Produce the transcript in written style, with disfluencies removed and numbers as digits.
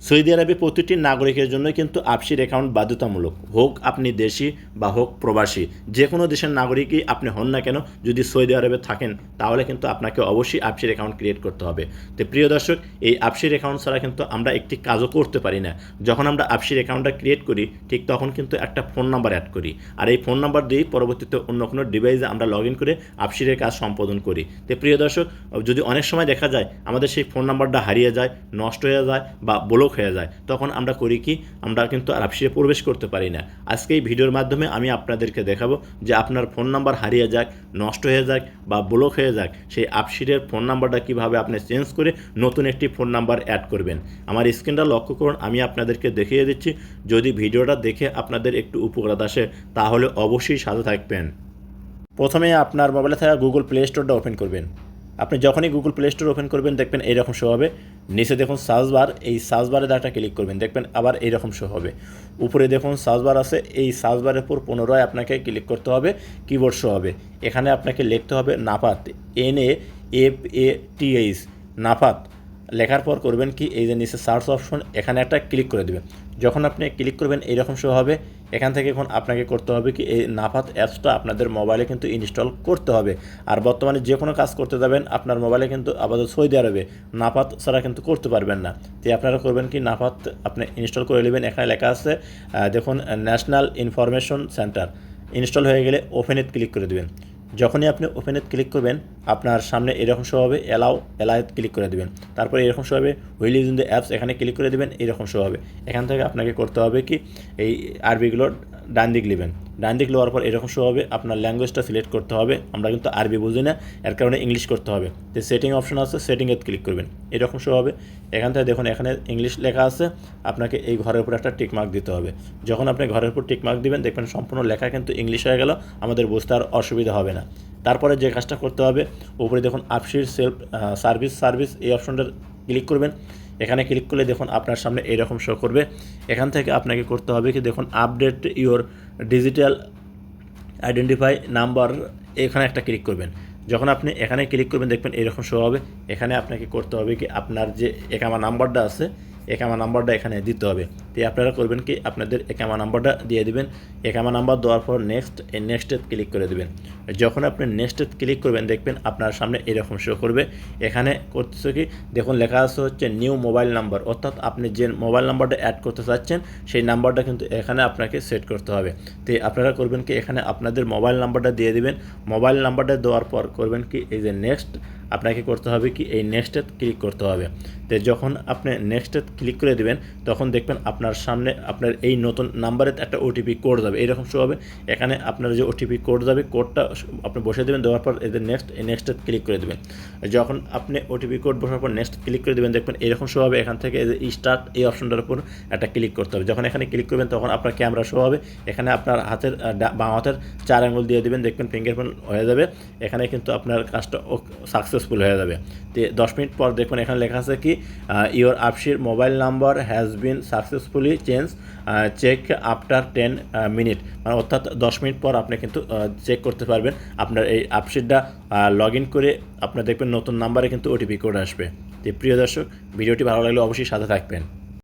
Saudi আরবে প্রতিটি নাগরিকের জন্য কিন্তু আপসির অ্যাকাউন্ট বাধ্যতামূলক, হোক আপনি দেশি বা হোক প্রবাসী, যে কোনো দেশের নাগরিকই আপনি হন না কেন, যদি সৌদি আরবে থাকেন তাহলে কিন্তু আপনাকে অবশ্যই আপসির অ্যাকাউন্ট ক্রিয়েট করতে হবে। তো প্রিয় দর্শক, এই আপসির অ্যাকাউন্ট ছাড়া কিন্তু আমরা একটি কাজও করতে পারি না। যখন আমরা আপসির অ্যাকাউন্টটা ক্রিয়েট করি ঠিক তখন কিন্তু একটা ফোন নাম্বার অ্যাড করি, আর এই ফোন নাম্বার দিয়েই পরবর্তীতে অন্য কোনো ডিভাইসে আমরা লগ ইন করে আপসিরের কাজ সম্পাদন করি। তো প্রিয় দর্শক, যদি অনেক সময় দেখা যায় আমাদের সেই ফোন নাম্বারটা হারিয়ে যায়, নষ্ট হয়ে যায় বা ব্লক হয়ে যায়, তখন আমরা করি কি, আমরা কিন্তু আর আপসিরে প্রবেশ করতে পারি না। আজকে এই ভিডিওর মাধ্যমে আমি আপনাদেরকে দেখাবো যে আপনার ফোন নাম্বার হারিয়ে যাক, নষ্ট হয়ে যাক বা ব্লক হয়ে যাক, সেই আপসিরের ফোন নাম্বারটা কীভাবে আপনি চেঞ্জ করে নতুন একটি ফোন নাম্বার অ্যাড করবেন। আমার স্ক্রিনটা লক্ষ্য করুন, আমি আপনাদেরকে দেখিয়ে দিচ্ছি। যদি ভিডিওটা দেখে আপনাদের একটু উপকার আসে তাহলে অবশ্যই সাথে থাকবেন। প্রথমে আপনার মোবাইলে থাকা গুগল প্লে স্টোরটা ওপেন করবেন। আপনি যখনই গুগল প্লে স্টোর ওপেন করবেন দেখবেন এইরকম শো হবে। নিচে দেখুন সার্চ বার, এই সার্চ বারে একটা ক্লিক করবেন, দেখবেন আবার এইরকম শো হবে। উপরে দেখুন সার্চ বার আছে, এই সার্চ বারের উপর পুনরায় আপনাকে ক্লিক করতে হবে, কিবোর্ড শো হবে। এখানে আপনাকে লিখতে হবে নাফাত, NAFATH, নাফাত। লেখার পর করবেন কি, এই যে নিচে সার্চ অপশন, এখানে একটা ক্লিক করে দেবেন। যখন আপনি ক্লিক করবেন এইরকম শো হবে। এখান থেকে এখন আপনাকে করতে হবে কি, এই নাফাত অ্যাপসটা আপনাদের মোবাইলে কিন্তু ইনস্টল করতে হবে। আর বর্তমানে যে কোনো কাজ করতে যাবেন আপনার মোবাইলে কিন্তু আপাতত সৌদি আরবে নাফাত ছাড়া কিন্তু করতে পারবেন না। তো আপনারা করবেন কি, নাফাত আপনি ইনস্টল করে নেবেন। এখানে লেখা আছে দেখুন ন্যাশনাল ইনফরমেশন সেন্টার। ইনস্টল হয়ে গেলে ওপেনেট ক্লিক করে দেবেন। যখনই আপনি ওপেনেট ক্লিক করবেন আপনার সামনে এরকম শো হবে, এলাওত ক্লিক করে দেবেন। তারপরে এরকম শো হবে হুইল ইউজিং দ্য অ্যাপস, এখানে ক্লিক করে দেবেন, এরকম শো হবে। এখান থেকে আপনাকে করতে হবে কি, এই আরবিগুলো ডান দিক নেবেন। ডান দিক নেওয়ার পর এরকম শো হবে, আপনার ল্যাঙ্গুয়েজটা সিলেক্ট করতে হবে। আমরা কিন্তু আরবি বুঝি না, এর কারণে ইংলিশ করতে হবে। তো সেটিং অপশন আছে, সেটিংয়ে ক্লিক করবেন, এরকম শো হবে। এখান থেকে দেখুন এখানে ইংলিশ লেখা আছে, আপনাকে এই ঘরের উপর একটা টিক মার্ক দিতে হবে। যখন আপনি ঘরের উপর টিক মার্ক দিবেন দেখবেন সম্পূর্ণ লেখা কিন্তু ইংলিশ হয়ে গেল, আমাদের বুঝতে আর অসুবিধা হবে না। তারপরে যে কাজটা করতে হবে, উপরে দেখুন আপসির সেলফ সার্ভিস, এই অপশনটা ক্লিক করবেন। এখানে ক্লিক করলে দেখুন আপনার সামনে এইরকম শো করবে। এখান থেকে আপনাকে করতে হবে কি, দেখুন update your digital identify number, এখানে একটা ক্লিক করবেন। যখন আপনি এখানে ক্লিক করবেন দেখবেন এরকম শো হবে। এখানে আপনাকে করতে হবে কি, আপনার যে একামা নাম্বারটা আছে, একামা নাম্বারটা এখানে দিতে হবে। তো আপনারা করবেন কি, আপনাদের একামা নাম্বারটা দিয়ে দিবেন। একামা নাম্বার দেওয়ার পর নেক্সট, এই নেক্সটে ক্লিক করে দেবেন। যখন আপনি নেক্সটে ক্লিক করবেন দেখবেন আপনার সামনে এরকম শো করবে। এখানে করতেছে কি, দেখুন লেখা আছে হচ্ছে নিউ মোবাইল নাম্বার, অর্থাৎ আপনি যে মোবাইল নাম্বারটা অ্যাড করতে চাচ্ছেন সেই নাম্বারটা কিন্তু এখানে আপনাকে সেট করতে হবে। তো আপনারা করবেন কি, এখানে আপনাদের মোবাইল নাম্বারটা দিয়ে দিবেন। মোবাইল নাম্বারটা দেওয়ার পর করবেন কি, এই যে নেক্সট, আপনাকে করতে হবে কি, এই নেক্সটে ক্লিক করতে হবে। তো যখন আপনি নেক্সটে ক্লিক করে দেবেন তখন দেখবেন আপনার সামনে আপনার এই নতুন নাম্বারে একটা ওটিপি কোড যাবে, এরকম শো হবে। এখানে আপনার যে ওটিপি কোড যাবে, কোডটা আপনি বসে দেবেন, দেওয়ার পর এদের নেক্সট, এই নেক্সটে ক্লিক করে দেবেন। যখন আপনি ওটিপি কোড বসার পর নেক্সট ক্লিক করে দেবেন দেখবেন এরকম শো হবে। এখান থেকে স্টার্ট, এই অপশনটার উপর একটা ক্লিক করতে হবে। যখন এখানে ক্লিক করবেন তখন আপনার ক্যামেরা শো হবে। এখানে আপনার হাতের বাম হাতের 4 আঙুল দিয়ে দেবেন, দেখবেন ফিঙ্গারপ্রিন্ট হয়ে যাবে। এখানে কিন্তু আপনার কাজটা সাকসেসফুল হয়ে যাবে। তো 10 মিনিট পর দেখুন এখানে লেখা আছে কি, ইওর আপসির mobile number has been successfully change, check after 10 minute, মানে অর্থাৎ 10 মিনিট পর আপনি কিন্তু চেক করতে পারবেন। আপনার এই আপসিটটা লগ ইন করে আপনার দেখবেন নতুন নাম্বারে কিন্তু ওটিপি কোড আসবে। তো প্রিয় দর্শক, ভিডিওটি ভালো লাগলে অবশ্যই সাথে থাকবেন।